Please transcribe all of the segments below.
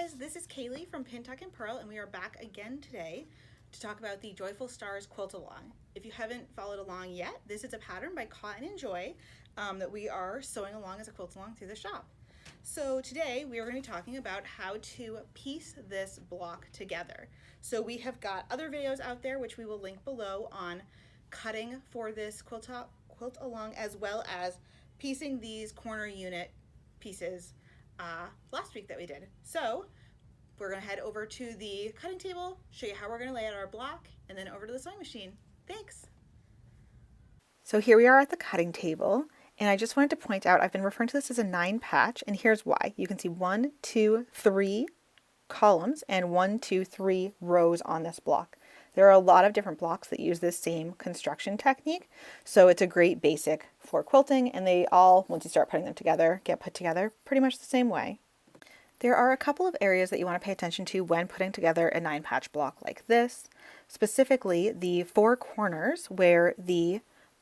guys, this is Kaylee from Pintuck and Purl, and we are back again today to talk about the Joyful Stars Quiltalong. If you haven't followed along yet, this is a pattern by Cotton and Joy that we are sewing along as a quilt along through the shop. So today we are going to be talking about how to piece this block together. So we have got other videos out there which we will link below on cutting for this quilt along, as well as piecing these corner unit pieces last week that we did. So we're going to head over to the cutting table, show you how we're going to lay out our block, and then over to the sewing machine. Thanks. So here we are at the cutting table, and I just wanted to point out I've been referring to this as a 9 patch, and here's why. You can see 1, 2, 3 columns and 1, 2, 3 rows on this block. There are a lot of different blocks that use this same construction technique, so it's a great basic for quilting, and they all, once you start putting them together, get put together pretty much the same way. There are a couple of areas that you want to pay attention to when putting together a 9-patch block like this, specifically the 4 corners where the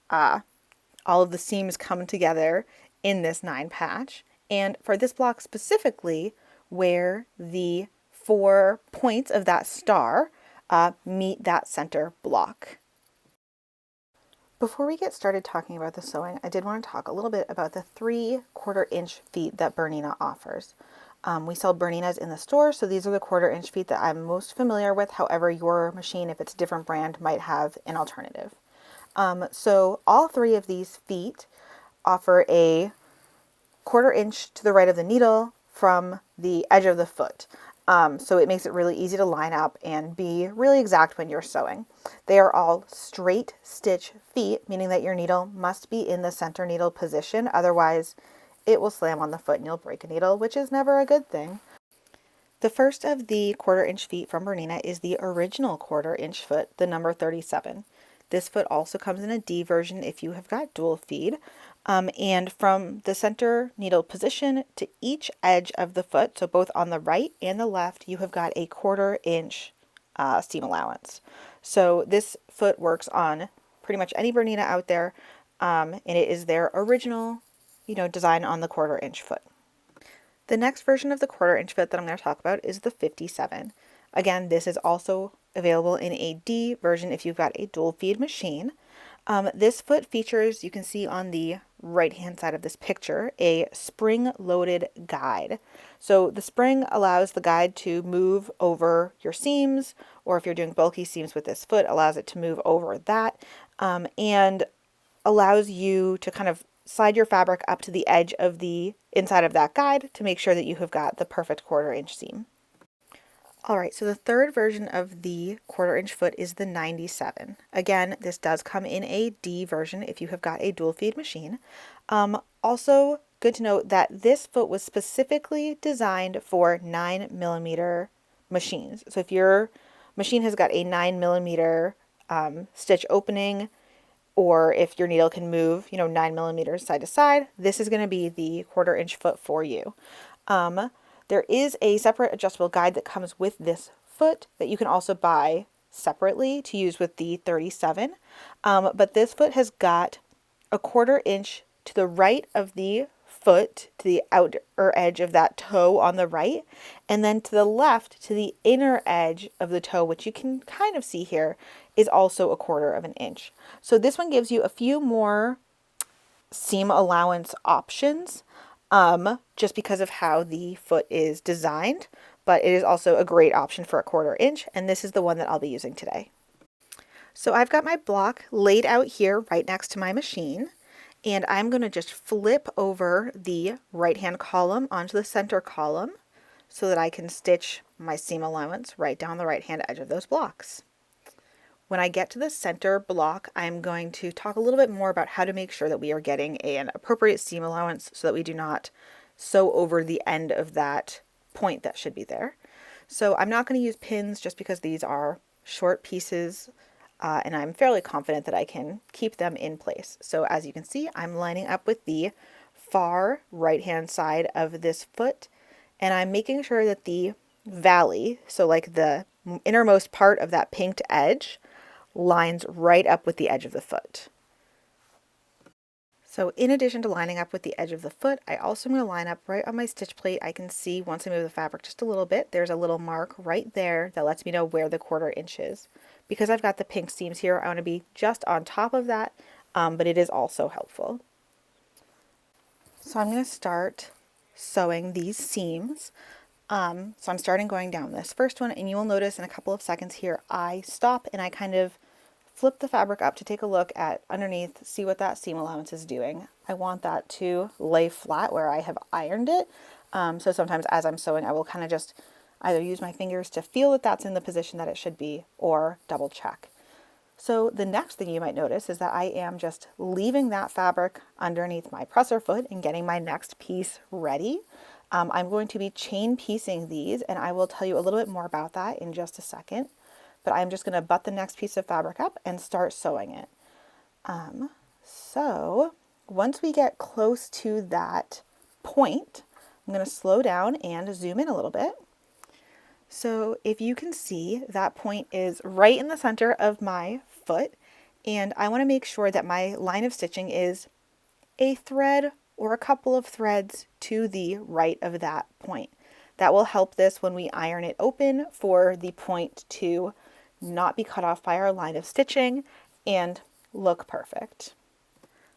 all of the seams come together in this 9-patch, and for this block specifically where the 4 points of that star meet that center block. Before we get started talking about the sewing, I did want to talk a little bit about the 3/4-inch feet that Bernina offers. We sell Berninas in the store, so these are the 1/4-inch feet that I'm most familiar with. However, your machine, if it's a different brand, might have an alternative. So all 3 of these feet offer a 1/4-inch to the right of the needle from the edge of the foot. So it makes it really easy to line up and be really exact when you're sewing. They are all straight stitch feet, meaning that your needle must be in the center needle position. Otherwise, it will slam on the foot and you'll break a needle, which is never a good thing. The first of the 1/4-inch feet from Bernina is the original 1/4-inch foot, the number 37. This foot also comes in a D version if you have got dual feed. And from the center needle position to each edge of the foot, so both on the right and the left, you have got a 1/4-inch seam allowance. So this foot works on pretty much any Bernina out there, and it is their original, design on the 1/4-inch foot. The next version of the 1/4-inch foot that I'm going to talk about is the 57. Again, this is also available in a D version if you've got a dual feed machine. This foot features, you can see on the right hand side of this picture, a spring-loaded guide. So the spring allows the guide to move over your seams, or if you're doing bulky seams with this foot, allows it to move over that, and allows you to kind of slide your fabric up to the edge of the inside of that guide to make sure that you have got the perfect 1/4-inch seam. Alright, so the third version of the 1/4-inch foot is the 97. Again, this does come in a D version if you have got a dual feed machine. Also, good to note that this foot was specifically designed for 9mm machines. So if your machine has got a 9mm stitch opening, or if your needle can move, 9mm side to side, this is going to be the 1/4-inch foot for you. There is a separate adjustable guide that comes with this foot that you can also buy separately to use with the 37. But this foot has got a 1/4-inch to the right of the foot, to the outer edge of that toe on the right, and then to the left to the inner edge of the toe, which you can kind of see here, is also a 1/4 of an inch. So this one gives you a few more seam allowance options, just because of how the foot is designed, but it is also a great option for a 1/4-inch, and this is the one that I'll be using today. So I've got my block laid out here right next to my machine, and I'm going to just flip over the right-hand column onto the center column so that I can stitch my seam allowance right down the right-hand edge of those blocks. When I get to the center block, I'm going to talk a little bit more about how to make sure that we are getting an appropriate seam allowance so that we do not sew over the end of that point that should be there. So I'm not going to use pins just because these are short pieces, and I'm fairly confident that I can keep them in place. So as you can see, I'm lining up with the far right-hand side of this foot, and I'm making sure that the valley, so like the innermost part of that pinked edge, lines right up with the edge of the foot. So in addition to lining up with the edge of the foot, I also am going to line up right on my stitch plate. I can see once I move the fabric just a little bit, there's a little mark right there that lets me know where the 1/4 inch is. Because I've got the pink seams here, I want to be just on top of that, but it is also helpful. So I'm going to start sewing these seams. So I'm starting going down this first one, and you will notice in a couple of seconds here, I stop and I kind of flip the fabric up to take a look at underneath, see what that seam allowance is doing. I want that to lay flat where I have ironed it. So sometimes as I'm sewing, I will kind of just either use my fingers to feel that that's in the position that it should be, or double check. So the next thing you might notice is that I am just leaving that fabric underneath my presser foot and getting my next piece ready. I'm going to be chain piecing these, and I will tell you a little bit more about that in just a second. But I'm just going to butt the next piece of fabric up and start sewing it. So once we get close to that point, I'm going to slow down and zoom in a little bit. So if you can see, that point is right in the center of my foot, and I want to make sure that my line of stitching is a thread or a couple of threads to the right of that point. That will help this when we iron it open for the point to not be cut off by our line of stitching and look perfect.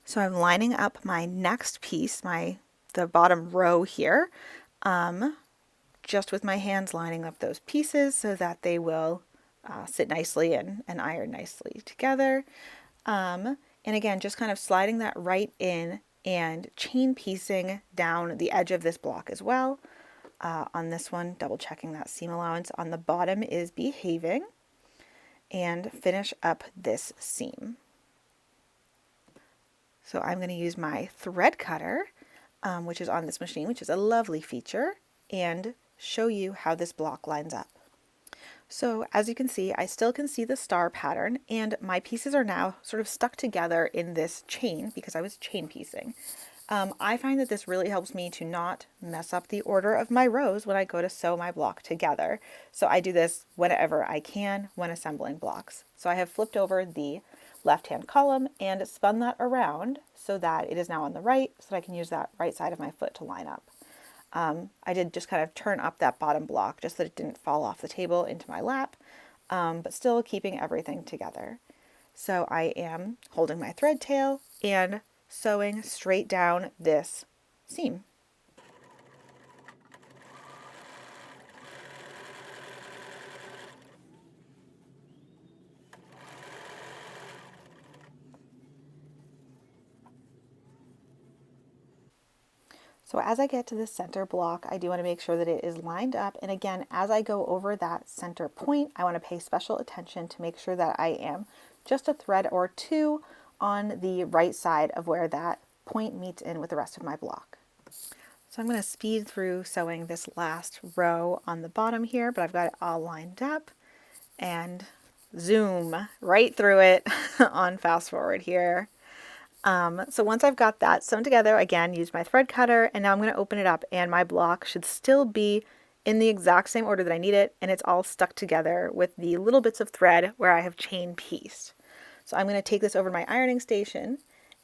So I'm lining up my next piece, the bottom row here, just with my hands lining up those pieces so that they will sit nicely and iron nicely together. And again, just kind of sliding that right in and chain piecing down the edge of this block as well. On this one, double checking that seam allowance on the bottom is behaving, and finish up this seam. So I'm going to use my thread cutter, which is on this machine, which is a lovely feature, and show you how this block lines up. So as you can see, I still can see the star pattern, and my pieces are now sort of stuck together in this chain because I was chain piecing. I find that this really helps me to not mess up the order of my rows when I go to sew my block together. So I do this whenever I can when assembling blocks. So I have flipped over the left-hand column and spun that around so that it is now on the right, so that I can use that right side of my foot to line up. I did just kind of turn up that bottom block just so that it didn't fall off the table into my lap, but still keeping everything together. So I am holding my thread tail and sewing straight down this seam. So as I get to the center block, I do want to make sure that it is lined up. And again, as I go over that center point, I want to pay special attention to make sure that I am just a thread or two on the right side of where that point meets in with the rest of my block. So I'm going to speed through sewing this last row on the bottom here, but I've got it all lined up, and zoom right through it on fast forward here. So once I've got that sewn together, again, use my thread cutter, and now I'm going to open it up, and my block should still be in the exact same order that I need it, and it's all stuck together with the little bits of thread where I have chain pieced. So I'm going to take this over to my ironing station,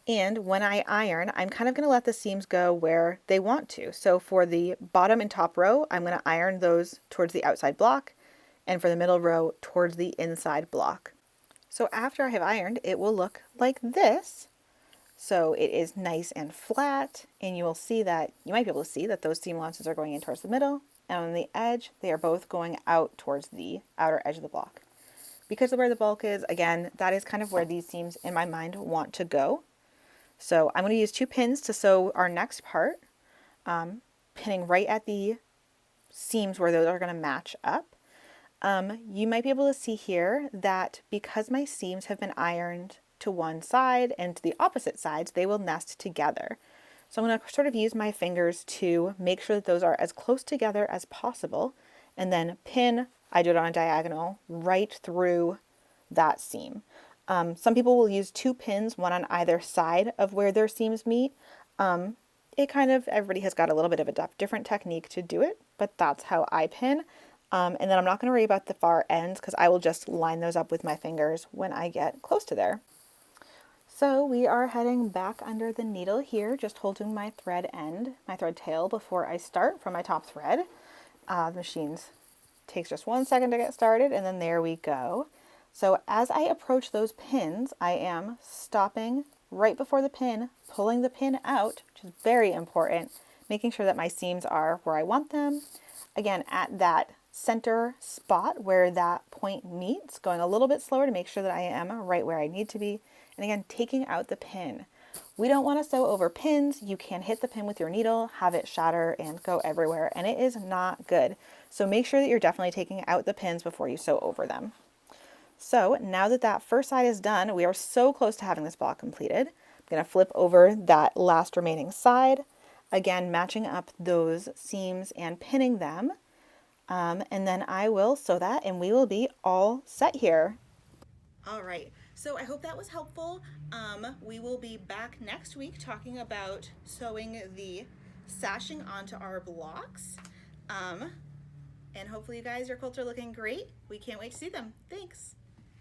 and when I iron, I'm kind of going to let the seams go where they want to. So for the bottom and top row, I'm going to iron those towards the outside block, and for the middle row, towards the inside block. So after I have ironed, it will look like this. So it is nice and flat, and you will see that, you might be able to see that those seam allowances are going in towards the middle, and on the edge, they are both going out towards the outer edge of the block. Because of where the bulk is, again, that is kind of where these seams in my mind want to go. So I'm going to use 2 pins to sew our next part, pinning right at the seams where those are going to match up. You might be able to see here that because my seams have been ironed to one side and to the opposite sides, they will nest together. So I'm going to sort of use my fingers to make sure that those are as close together as possible, and then pin, I do it on a diagonal, right through that seam. Some people will use 2 pins, one on either side of where their seams meet. Everybody has got a little bit of a different technique to do it, but that's how I pin. And then I'm not going to worry about the far ends because I will just line those up with my fingers when I get close to there. So we are heading back under the needle here, just holding my thread end, my thread tail before I start from my top thread. The machines takes just 1 second to get started, and then there we go. So as I approach those pins, I am stopping right before the pin, pulling the pin out, which is very important, making sure that my seams are where I want them. Again, at that center spot where that point meets, going a little bit slower to make sure that I am right where I need to be. And again, taking out the pin. We don't want to sew over pins. You can hit the pin with your needle, have it shatter and go everywhere, and it is not good. So make sure that you're definitely taking out the pins before you sew over them. So now that that first side is done, we are so close to having this block completed. I'm going to flip over that last remaining side, again matching up those seams and pinning them. And then I will sew that and we will be all set here. All right, so I hope that was helpful. We will be back next week talking about sewing the sashing onto our blocks. And hopefully you guys, your quilts are looking great. We can't wait to see them. Thanks.